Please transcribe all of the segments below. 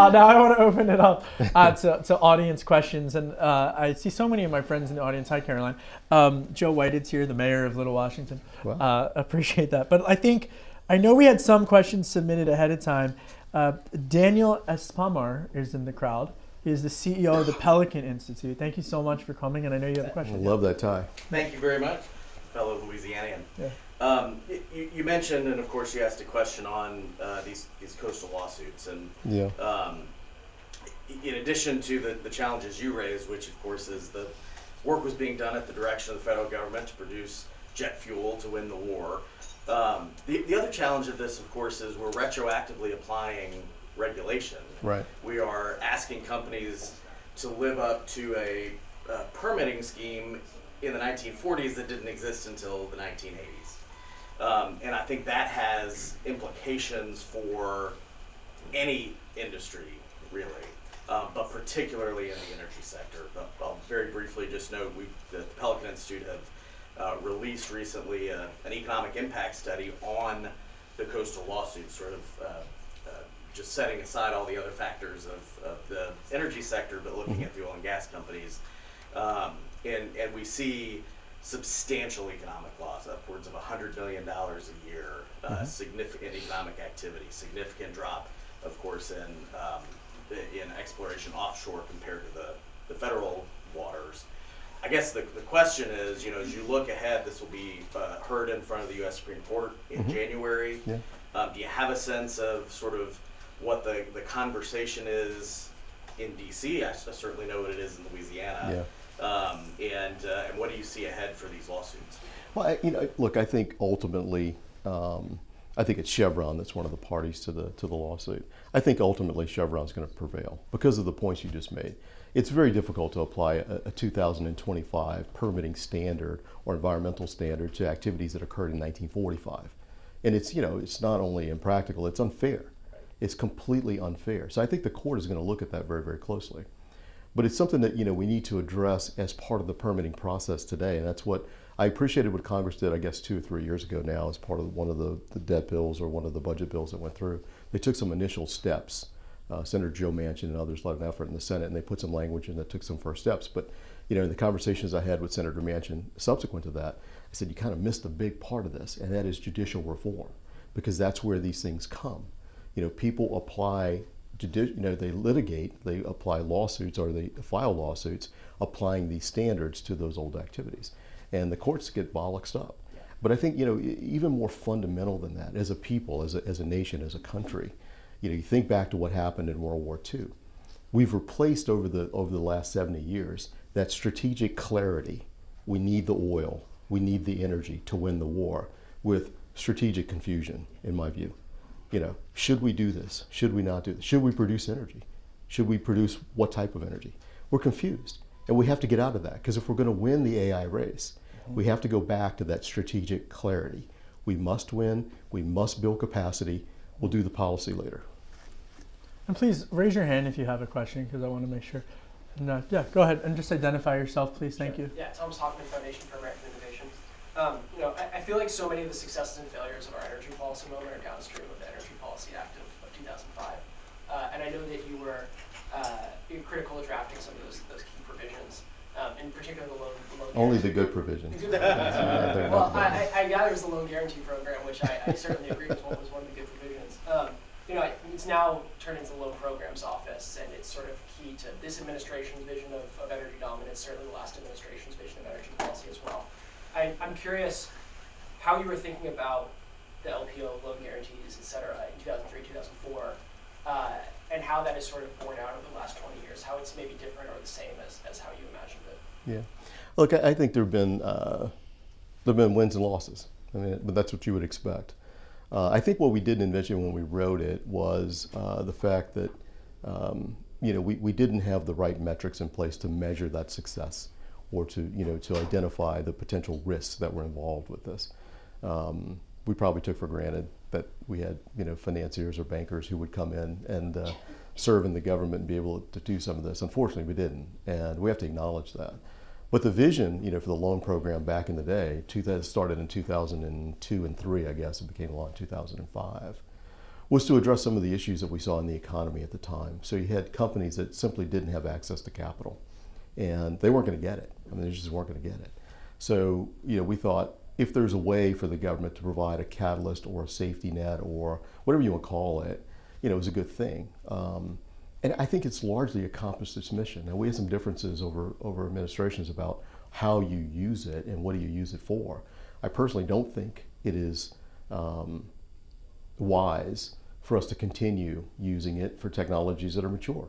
Now I want to open it up to audience questions, and I see so many of my friends in the audience. Hi, Caroline. Joe Whitehead's here, the mayor of Little Washington. Wow. Appreciate that. But I know we had some questions submitted ahead of time. Daniel Erspamer is in the crowd. He is the CEO of the Pelican Institute. Thank you so much for coming, and I know you have a question. I love that tie. Thank you very much, fellow Louisianian. Yeah. You mentioned, and of course you asked a question on these coastal lawsuits, and Yeah. In addition to the challenges you raised, which of course is the work was being done at the direction of the federal government to produce jet fuel to win the war. The other challenge of this, of course, is we're retroactively applying regulation. Right. We are asking companies to live up to a permitting scheme in the 1940s that didn't exist until the 1980s. And I think that has implications for any industry, really, but particularly in the energy sector. But I'll very briefly just note the Pelican Institute have released recently an economic impact study on the coastal lawsuits, sort of just setting aside all the other factors of the energy sector, but looking at the oil and gas companies. And we see substantial economic loss, upwards of $100 million a year, significant economic activity, significant drop, of course, in exploration offshore compared to the federal waters. I guess the question is, as you look ahead, this will be heard in front of the U.S. Supreme Court in January. Yeah. Do you have a sense of sort of what the conversation is in D.C.? I certainly know what it is in Louisiana. Yeah. And what do you see ahead for these lawsuits? Well, look, I think ultimately, I think it's Chevron that's one of the parties to the lawsuit. I think ultimately Chevron's going to prevail because of the points you just made. It's very difficult to apply a 2025 permitting standard or environmental standard to activities that occurred in 1945. And it's not only impractical, it's unfair. It's completely unfair. So I think the court is going to look at that very, very closely. But it's something that we need to address as part of the permitting process today, and that's what I appreciated what Congress did, I guess 2 or 3 years ago now, as part of one of the debt bills or one of the budget bills that went through. They took some initial steps. Senator Joe Manchin and others led an effort in the Senate, and they put some language in that took some first steps. But in the conversations I had with Senator Manchin subsequent to that, I said you kind of missed a big part of this, and that is judicial reform, because that's where these things come. People apply. They litigate, they apply lawsuits, or they file lawsuits applying these standards to those old activities. And the courts get bollocksed up. But I think, even more fundamental than that, as a people, as a nation, as a country, you think back to what happened in World War II. We've replaced over the last 70 years that strategic clarity. We need the oil, we need the energy to win the war, with strategic confusion, in my view. Should we do this? Should we not do this? Should we produce energy? Should we produce what type of energy? We're confused, and we have to get out of that, because if we're going to win the AI race, we have to go back to that strategic clarity. We must win, we must build capacity, we'll do the policy later. And please raise your hand if you have a question, because I want to make sure. And, yeah, go ahead and just identify yourself, please. Thank you. Yeah, Thomas Hoffman, Foundation for American Innovation. I feel like so many of the successes and failures of our energy policy moment are downstream of the Energy Policy Act of 2005. And I know that you were critical of drafting some of those key provisions, in particular the loan Only the good provisions. Well, I gather it's the loan guarantee program, which I certainly agree was one of the good provisions. It's now turned into the Loan Programs Office, and it's sort of key to this administration's vision of energy dominance, certainly the last administration's vision of energy policy as well. I'm curious how you were thinking about the LPO loan guarantees, et cetera, in 2003, 2004, and how that is sort of borne out over the last 20 years, how it's maybe different or the same as how you imagined it. Yeah. Look, I think there have been wins and losses. But that's what you would expect. I think what we didn't envision when we wrote it was the fact that we didn't have the right metrics in place to measure that success, or to identify the potential risks that were involved with this. We probably took for granted that we had financiers or bankers who would come in and serve in the government and be able to do some of this. Unfortunately, we didn't, and we have to acknowledge that. But the vision, for the loan program back in the day, started in 2002 and 3, I guess, it became law in 2005, was to address some of the issues that we saw in the economy at the time. So you had companies that simply didn't have access to capital, and they weren't going to get it. I mean, they just weren't going to get it. So, we thought if there's a way for the government to provide a catalyst or a safety net or whatever you want to call it, it was a good thing. And I think it's largely accomplished its mission. Now, we have some differences over administrations about how you use it and what do you use it for. I personally don't think it is wise for us to continue using it for technologies that are mature.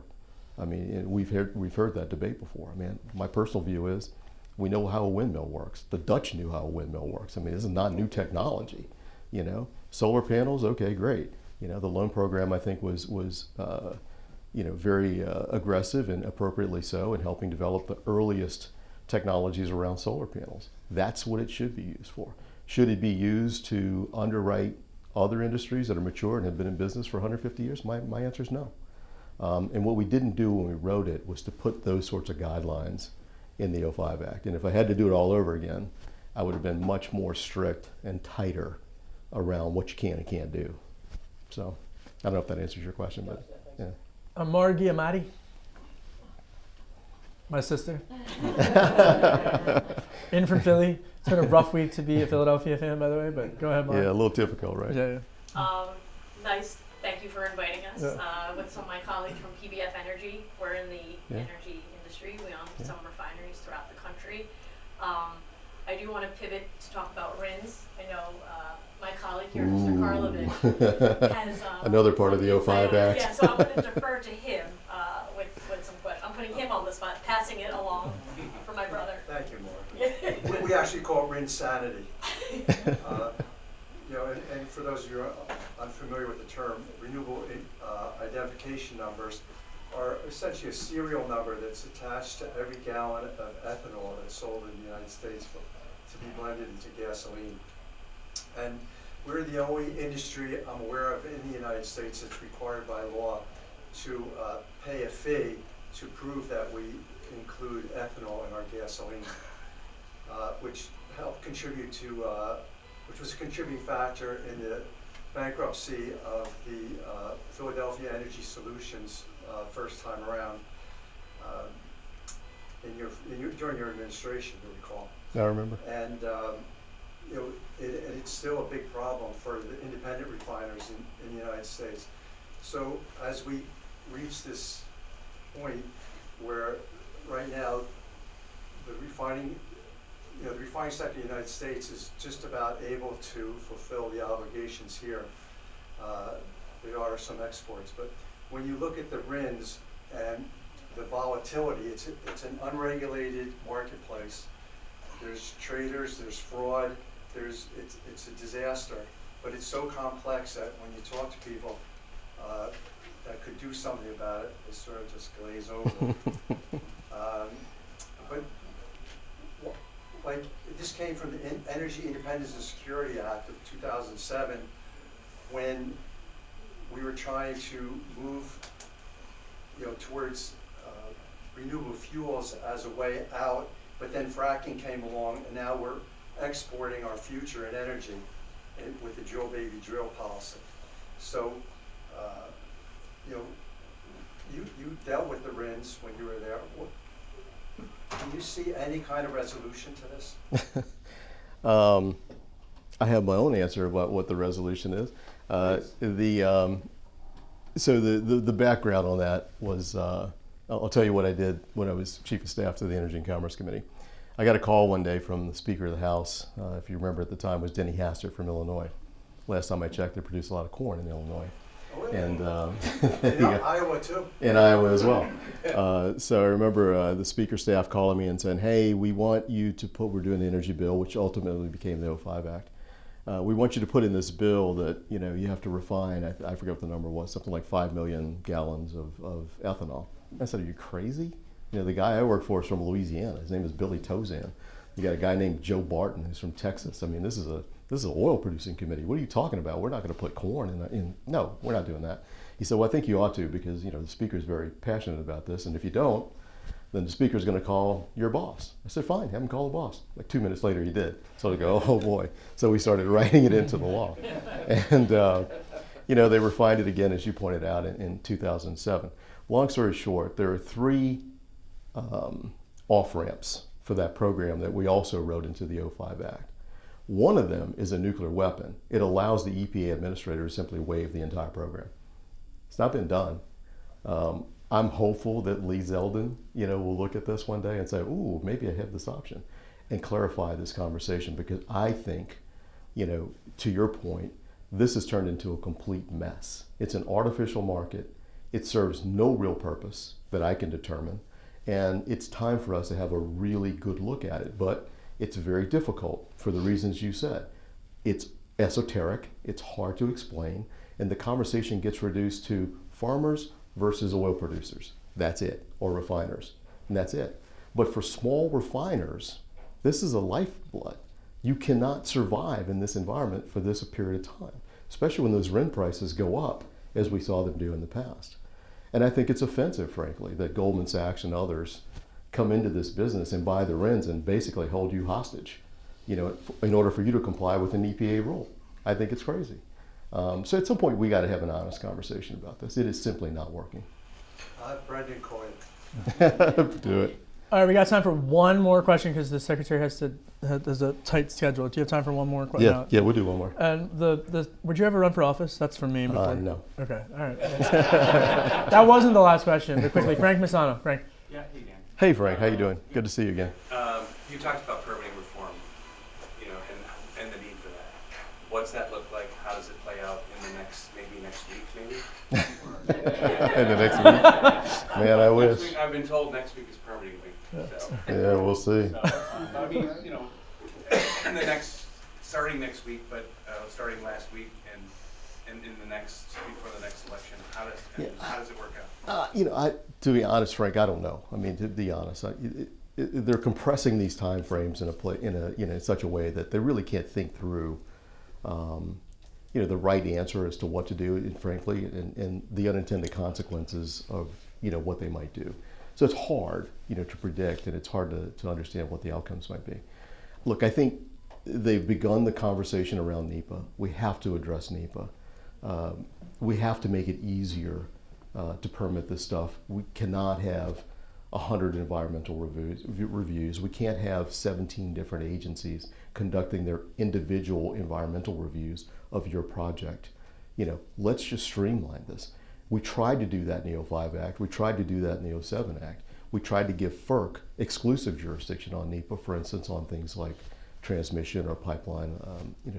I mean, we've heard that debate before. I mean, my personal view is we know how a windmill works. The Dutch knew how a windmill works. I mean, this is not new technology. Solar panels, okay, great. The loan program I think was very aggressive and appropriately so in helping develop the earliest technologies around solar panels. That's what it should be used for. Should it be used to underwrite other industries that are mature and have been in business for 150 years? My answer is no. And what we didn't do when we wrote it was to put those sorts of guidelines in the 05 Act. And if I had to do it all over again, I would have been much more strict and tighter around what you can and can't do. So I don't know if that answers your question, but yeah. Margie Amati, my sister, in from Philly. It's been a rough week to be a Philadelphia fan, by the way, but go ahead, Margie. Yeah, a little typical, right? Yeah. Nice. Thank you for inviting us. With some of my colleagues from PBF Energy, we're in the energy industry. We own some refineries throughout the country. I do want to pivot to talk about RINs. I know my colleague here, Mr. Karlovich, has another part of the 05 Act. Yeah, so I'm going to defer to him with some questions. I'm putting him on the spot, passing it along for my brother. Thank you, Mark. we actually call it RIN sanity. And for those of you who are unfamiliar with the term, renewable identification numbers are essentially a serial number that's attached to every gallon of ethanol that's sold in the United States to be blended into gasoline. And we're the only industry I'm aware of in the United States that's required by law to pay a fee to prove that we include ethanol in our gasoline, which helped contribute to, which was a contributing factor in the bankruptcy of the Philadelphia Energy Solutions first time around during your administration, you recall. I remember. And it's still a big problem for the independent refiners in the United States. So as we reach this point where right now the refining sector in the United States is just about able to fulfill the obligations here. There are some exports, but when you look at the RINs and the volatility, it's an unregulated marketplace. There's traders, there's fraud, it's a disaster, but it's so complex that when you talk to people that could do something about it, they sort of just glaze over. But like this came from the Energy Independence and Security Act of 2007, when we were trying to move, towards renewable fuels as a way out. But then fracking came along, and now we're exporting our future in energy with the drill baby drill policy. So, you dealt with the RINs when you were there. Can you see any kind of resolution to this? I have my own answer about what the resolution is. So the background on that was, I'll tell you what I did when I was Chief of Staff to the Energy and Commerce Committee. I got a call one day from the Speaker of the House, if you remember at the time, was Denny Hastert from Illinois. Last time I checked, they produce a lot of corn in Illinois. Oh, really? And Iowa too. In Iowa as well. So I remember the Speaker staff calling me and saying, hey, we want you to put, we're doing the energy bill, which ultimately became the 05 Act. We want you to put in this bill that, you have to refine, I forget what the number was, something like 5 million gallons of ethanol. I said, are you crazy? The guy I work for is from Louisiana. His name is Billy Tozan. You got a guy named Joe Barton who's from Texas. I mean, this is an oil producing committee. What are you talking about? We're not going to put corn in. No, we're not doing that. He said, well, I think you ought to, because the Speaker is very passionate about this, and if you don't, then the Speaker's going to call your boss. I said, fine, have him call the boss. Like 2 minutes later, he did. So I go, oh boy. So we started writing it into the law. And they refined it again, as you pointed out, in 2007. Long story short, there are 3 off-ramps for that program that we also wrote into the 05 Act. One of them is a nuclear weapon. It allows the EPA administrator to simply waive the entire program. It's not been done. I'm hopeful that Lee Zeldin, will look at this one day and say, ooh, maybe I have this option, and clarify this conversation, because I think, to your point, this has turned into a complete mess. It's an artificial market. It serves no real purpose that I can determine. And it's time for us to have a really good look at it. But it's very difficult for the reasons you said. It's esoteric, it's hard to explain, and the conversation gets reduced to farmers versus oil producers. That's it, or refiners, and that's it. But for small refiners, this is a lifeblood. You cannot survive in this environment for this period of time, especially when those RIN prices go up, as we saw them do in the past. And I think it's offensive, frankly, that Goldman Sachs and others come into this business and buy the RINs and basically hold you hostage, in order for you to comply with an EPA rule. I think it's crazy. So at some point, we got to have an honest conversation about this. It is simply not working. Brendan Coyle. Do it. All right, we got time for one more question because the secretary has a tight schedule. Do you have time for one more question? Yeah, we'll do one more. And would you ever run for office? That's from me before. No. Okay, all right. That wasn't the last question, but quickly, Frank Misano. Frank. Yeah, hey Dan. Hey Frank, how you doing? Good to see you again. You talked about permitting reform, and the need for that. What's that look like? How does it play out in the next week, maybe? In the next week? Man, I wish. I've been told next week is permitting week. So. Yeah, we'll see. I mean, in the starting next week, but starting last week, and in the next before the next election, how does it work out? To be honest, Frank, I don't know. I mean, to be honest, they're compressing these time frames in such a way that they really can't think through, the right answer as to what to do, and frankly, and the unintended consequences of what they might do. So it's hard, to predict, and it's hard to understand what the outcomes might be. Look, I think they've begun the conversation around NEPA. We have to address NEPA. We have to make it easier to permit this stuff. We cannot have 100 environmental reviews. We can't have 17 different agencies conducting their individual environmental reviews of your project. Let's just streamline this. We tried to do that in the 05 Act. We tried to do that in the 07 Act. We tried to give FERC exclusive jurisdiction on NEPA, for instance, on things like transmission or pipeline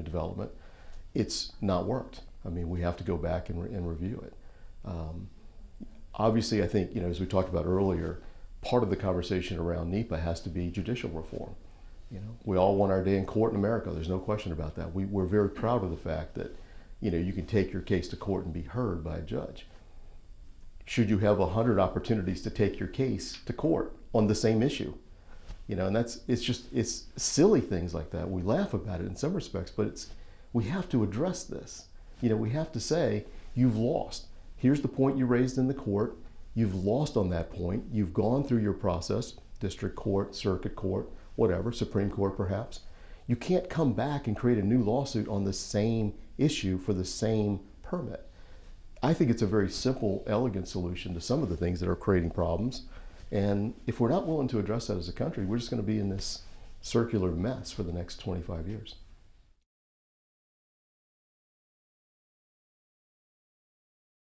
development. It's not worked. I mean, we have to go back and review it. Obviously, I think, as we talked about earlier, part of the conversation around NEPA has to be judicial reform. We all want our day in court in America. There's no question about that. We're very proud of the fact that, you can take your case to court and be heard by a judge. Should you have 100 opportunities to take your case to court on the same issue? And it's silly things like that. We laugh about it in some respects, but we have to address this. We have to say, you've lost. Here's the point you raised in the court. You've lost on that point. You've gone through your process, district court, circuit court, whatever, Supreme Court perhaps. You can't come back and create a new lawsuit on the same issue for the same permit. I think it's a very simple, elegant solution to some of the things that are creating problems. And if we're not willing to address that as a country, we're just going to be in this circular mess for the next 25 years.